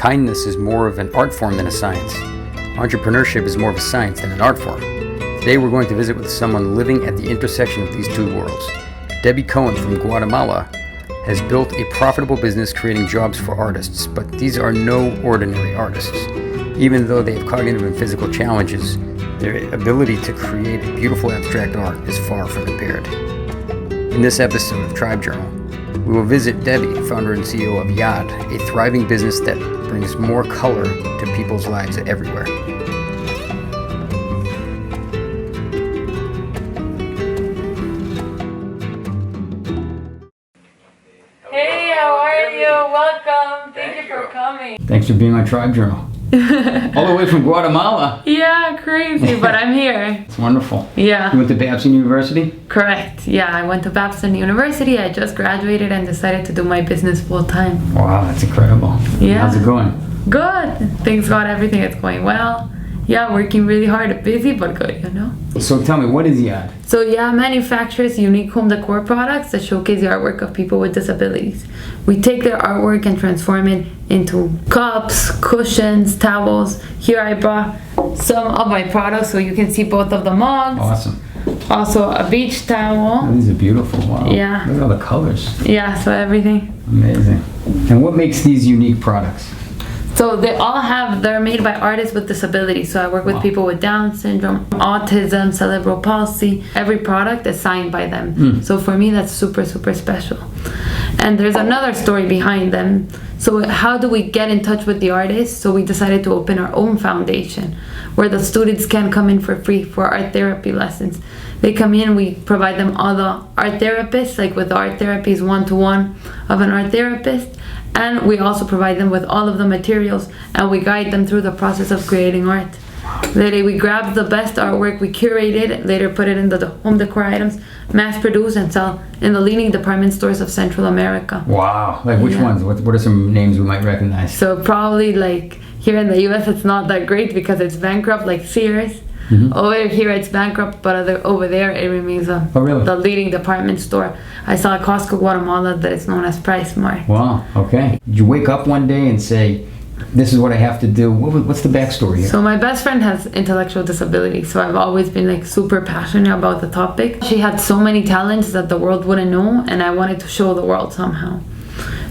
Kindness is more of an art form than a science. Entrepreneurship is more of a science than an art form. Today we're going to visit with someone living at the intersection of these two worlds. Debbie Cohen from Guatemala has built a profitable business creating jobs for artists, but these are no ordinary artists. Even though they have cognitive and physical challenges, their ability to create a beautiful abstract art is far from impaired. In this episode of Tribe Journal, we will visit Debbie, founder and CEO of Yad, a thriving business that brings more color to people's lives everywhere. Hey, how are you? Welcome. Thank you for coming. Thanks for being on Tribe Journal. All the way from Guatemala. Yeah, crazy, but I'm here. It's wonderful. Yeah. You went to Babson University? Correct. Yeah, I went to Babson University. I just graduated and decided to do my business full time. Wow, that's incredible. Yeah. How's it going? Good. Thanks God, everything is going well. Yeah, working really hard, busy, but good, you know? So tell me, what is Yad? So Yad manufactures unique home decor products that showcase the artwork of people with disabilities. We take their artwork and transform it into cups, cushions, towels. Here I brought some of my products so you can see both of the mugs. Awesome. Also a beach towel. Oh, these are beautiful. Wow. Yeah. Look at all the colors. Yeah, so everything. Amazing. And what makes these unique products? So they're made by artists with disabilities. So I work with people with Down syndrome, autism, cerebral palsy. Every product is signed by them. So for me, that's super, super special. And there's another story behind them. So how do we get in touch with the artists? So we decided to open our own foundation where the students can come in for free for art therapy lessons. They come in, we provide them all the art therapists, like with art therapies, one-to-one of an art therapist. And we also provide them with all of the materials and we guide them through the process of creating art. Later we grab the best artwork, we curate it, later put it in the home decor items, mass produce and sell in the leading department stores of Central America. Wow, like which ones? What are some names we might recognize? So probably like here in the US it's not that great because it's bankrupt, like Sears. Over here it's bankrupt, but over there it remains the leading department store. I saw at Costco Guatemala that it's known as Price Mart. Wow, okay. Did you wake up one day and say, this is what I have to do? What's the backstory here? So my best friend has intellectual disability, so I've always been like super passionate about the topic. She had so many talents that the world wouldn't know, and I wanted to show the world somehow.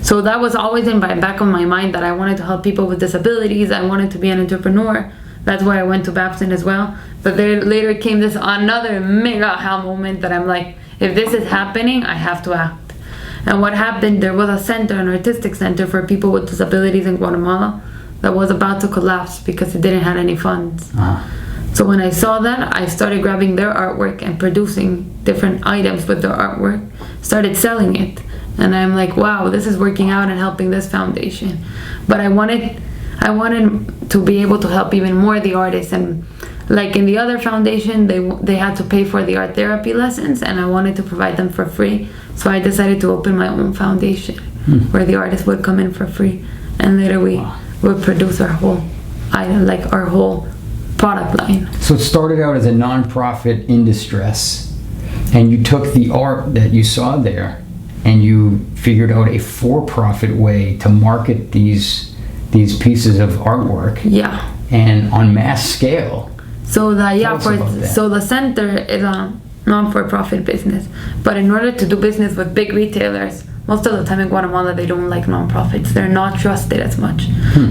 So that was always in the back of my mind that I wanted to help people with disabilities. I wanted to be an entrepreneur. That's why I went to Babson as well. But there later came this another mega aha moment that I'm like, if this is happening, I have to act. And what happened, there was a center, an artistic center for people with disabilities in Guatemala that was about to collapse because it didn't have any funds. So when I saw that, I started grabbing their artwork and producing different items with their artwork, started selling it. And I'm like, wow, this is working out and helping this foundation. But I wanted to be able to help even more the artists, and like in the other foundation they had to pay for the art therapy lessons and I wanted to provide them for free, so I decided to open my own foundation where the artists would come in for free and later we would produce our whole item, like our whole product line. So it started out as a non-profit in distress, and you took the art that you saw there and you figured out a for-profit way to market these pieces of artwork, and on mass scale. So the center is a non-for-profit business, but in order to do business with big retailers, most of the time in Guatemala they don't like non-profits. They're not trusted as much.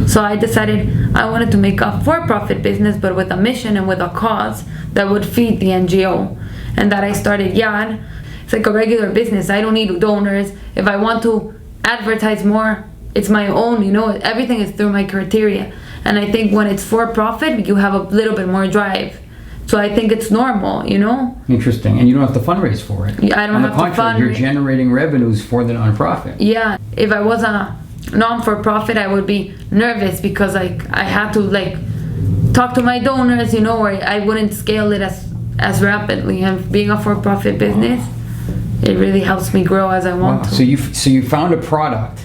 So I decided I wanted to make a for-profit business, but with a mission and with a cause that would feed the NGO, and that I started Yad. It's like a regular business. I don't need donors. If I want to advertise more, it's my own, you know, everything is through my criteria. And I think when it's for profit, you have a little bit more drive. So I think it's normal, you know? Interesting. And you don't have to fundraise for it. Yeah, I don't have to fundraise. On the contrary, you're generating revenues for the nonprofit. Yeah. If I was a non-for-profit, I would be nervous because I had to talk to my donors, you know, or I wouldn't scale it as rapidly. And being a for-profit business, it really helps me grow as I want to. So you found a product,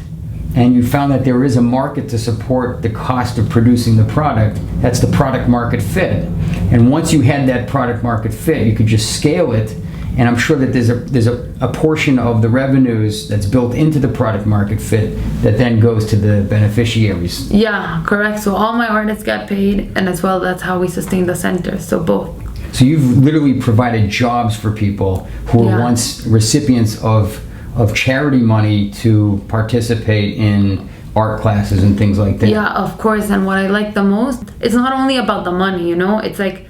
and you found that there is a market to support the cost of producing the product. That's the product market fit. And once you had that product market fit, you could just scale it And I'm sure that there's a portion of the revenues that's built into the product market fit that then goes to the beneficiaries. Yeah, correct. So all my artists get paid, and as well, that's how we sustain the center. So both. So you've literally provided jobs for people who were once recipients of charity money to participate in art classes and things like that. Yeah, of course. And what I like the most, it's not only about the money, you know, it's like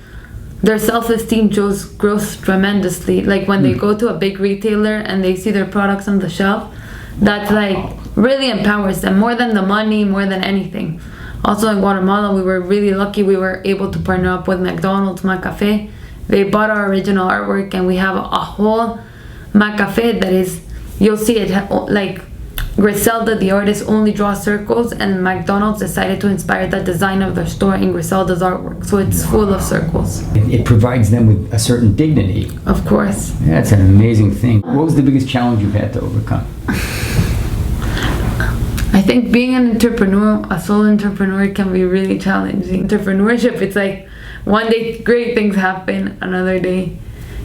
their self-esteem grows tremendously. Like when they go to a big retailer and they see their products on the shelf, that's like really empowers them more than the money, more than anything. Also in Guatemala, we were really lucky. We were able to partner up with McDonald's, McCafe. They bought our original artwork, and we have a whole McCafe that is, you'll see it like Griselda, the artist, only draws circles, and McDonald's decided to inspire the design of their store in Griselda's artwork. So it's full of circles. It provides them with a certain dignity. Of course. That's an amazing thing. What was the biggest challenge you've had to overcome? I think being an entrepreneur, a solo entrepreneur, can be really challenging. Entrepreneurship, it's like one day great things happen, another day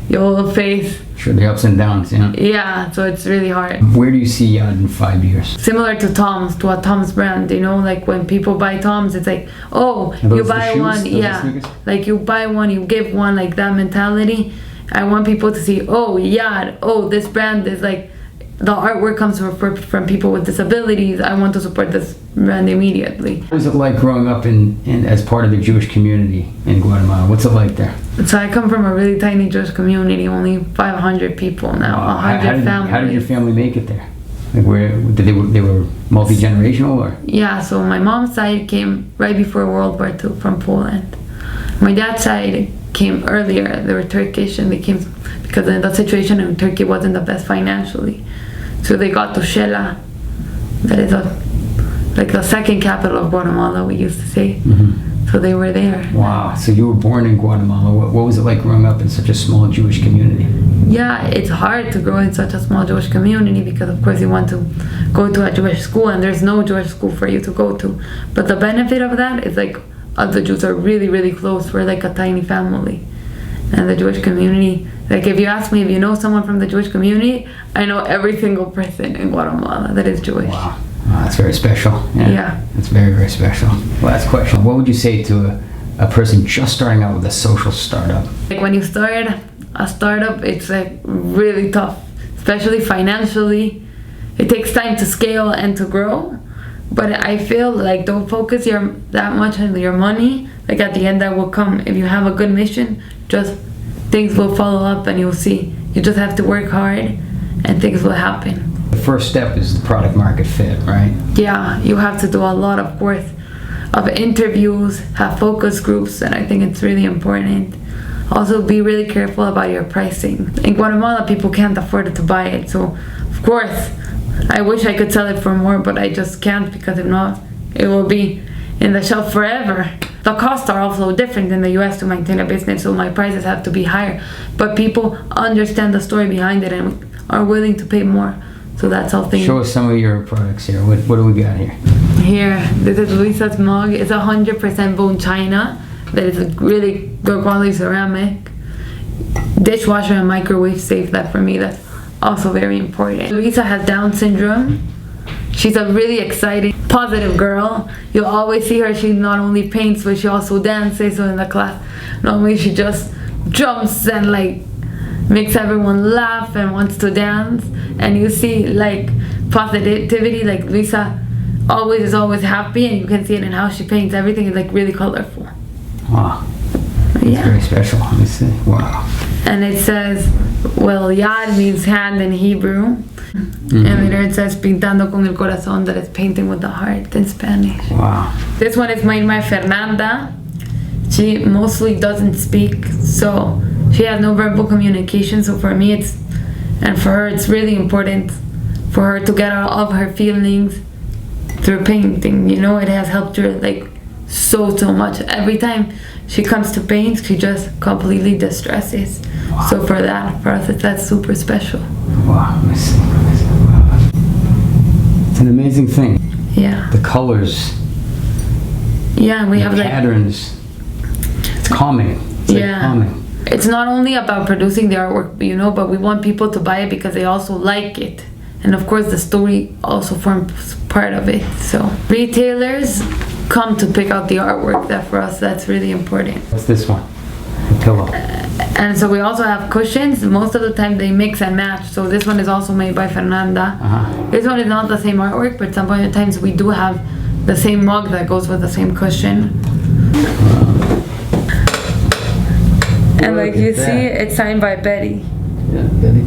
you'll face the ups and downs, yeah. Yeah, so it's really hard. Where do you see Yad in 5 years? Similar to Tom's, to a Tom's brand, you know, like when people buy Tom's, it's like, oh, you buy one, yeah, like you buy one, you give one, like that mentality. I want people to see, oh, Yad, oh, this brand is like, the artwork comes from people with disabilities. I want to support this brand immediately. What was it like growing up in as part of the Jewish community in Guatemala? What's it like there? So I come from a really tiny Jewish community, only 500 people now, 100 families. How did your family make it there? Like they were multi-generational or? Yeah, so my mom's side came right before World War II from Poland. My dad's side came earlier. They were Turkish, and they came because the situation in Turkey wasn't the best financially. So they got to Shela, that is like the second capital of Guatemala, we used to say. Mm-hmm. So they were there. Wow, so you were born in Guatemala. What was it like growing up in such a small Jewish community? Yeah, it's hard to grow in such a small Jewish community because of course you want to go to a Jewish school and there's no Jewish school for you to go to. But the benefit of that is like all the Jews are really, really close. We're like a tiny family. And the Jewish community, like if you ask me if you know someone from the Jewish community, I know every single person in Guatemala that is Jewish. Wow, that's very special. Yeah. That's very, very special. Last question, what would you say to a person just starting out with a social startup? Like when you start a startup, it's like really tough, especially financially. It takes time to scale and to grow. But I feel like don't focus that much on your money. Like at the end that will come. If you have a good mission, just things will follow up and you'll see. You just have to work hard and things will happen. The first step is the product market fit, right? Yeah, you have to do a lot of work, of interviews, have focus groups, and I think it's really important. Also be really careful about your pricing. In Guatemala, people can't afford to buy it, so of course, I wish I could sell it for more, but I just can't because if not, it will be in the shelf forever. The costs are also different in the US to maintain a business, so my prices have to be higher. But people understand the story behind it and are willing to pay more. So that's all things. Show us some of your products here. What do we got here? Here, this is Luisa's mug. It's 100% bone china. That is a really good quality ceramic. Dishwasher and microwave safe. That for me, that's also very important. Luisa has Down syndrome. She's a really exciting, positive girl. You'll always see her. She not only paints, but she also dances. So in the class, normally she just jumps and like makes everyone laugh and wants to dance. And you see like positivity. Like Luisa is always happy, and you can see it in how she paints. Everything is like really colorful. Wow. It's very special. Let me see. Wow. And it says, well, Yad means hand in Hebrew. Mm-hmm. And later it says pintando con el corazón, that is painting with the heart in Spanish. Wow. This one is made by Fernanda. She mostly doesn't speak, so she has no verbal communication. So for me, and for her, it's really important for her to get all of her feelings through painting. You know, it has helped her like so much. Every time she comes to paint, she just completely distresses. Wow. So for us, that's super special. Wow, let me see. Wow. It's an amazing thing. Yeah. The colors. Yeah, and we have patterns. It's calming. It's like calming. it's not only about producing the artwork, you know, but we want people to buy it because they also like it. And of course the story also forms part of it. So retailers come to pick out the artwork. That for us, that's really important. What's this one? A pillow. And so we also have cushions. Most of the time they mix and match. So this one is also made by Fernanda. This one is not the same artwork, but some point of times we do have the same mug that goes with the same cushion. And like you see, it's signed by Betty. Yeah, Betty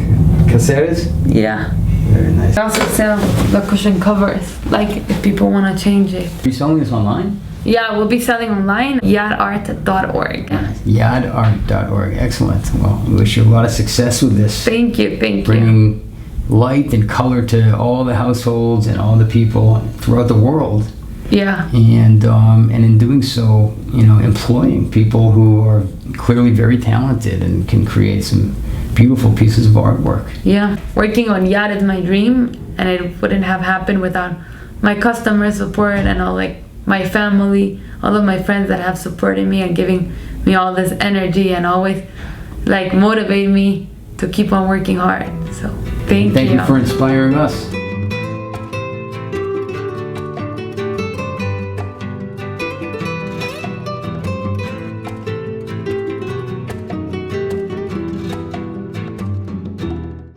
Caceres? Yeah. Very nice. We also sell the cushion covers, like if people want to change it. Are you selling this online? Yeah, we'll be selling online, yadart.org. Yadart.org. Excellent. Well, we wish you a lot of success with this. Thank you, thank you. Bringing light and color to all the households and all the people throughout the world. Yeah. And in doing so, you know, employing people who are clearly very talented and can create some beautiful pieces of artwork. Yeah. Working on Yad is my dream, and it wouldn't have happened without my customer support and all, like, my family, all of my friends that have supported me and giving me all this energy and always like motivate me to keep on working hard. So thank you. Thank you for inspiring us.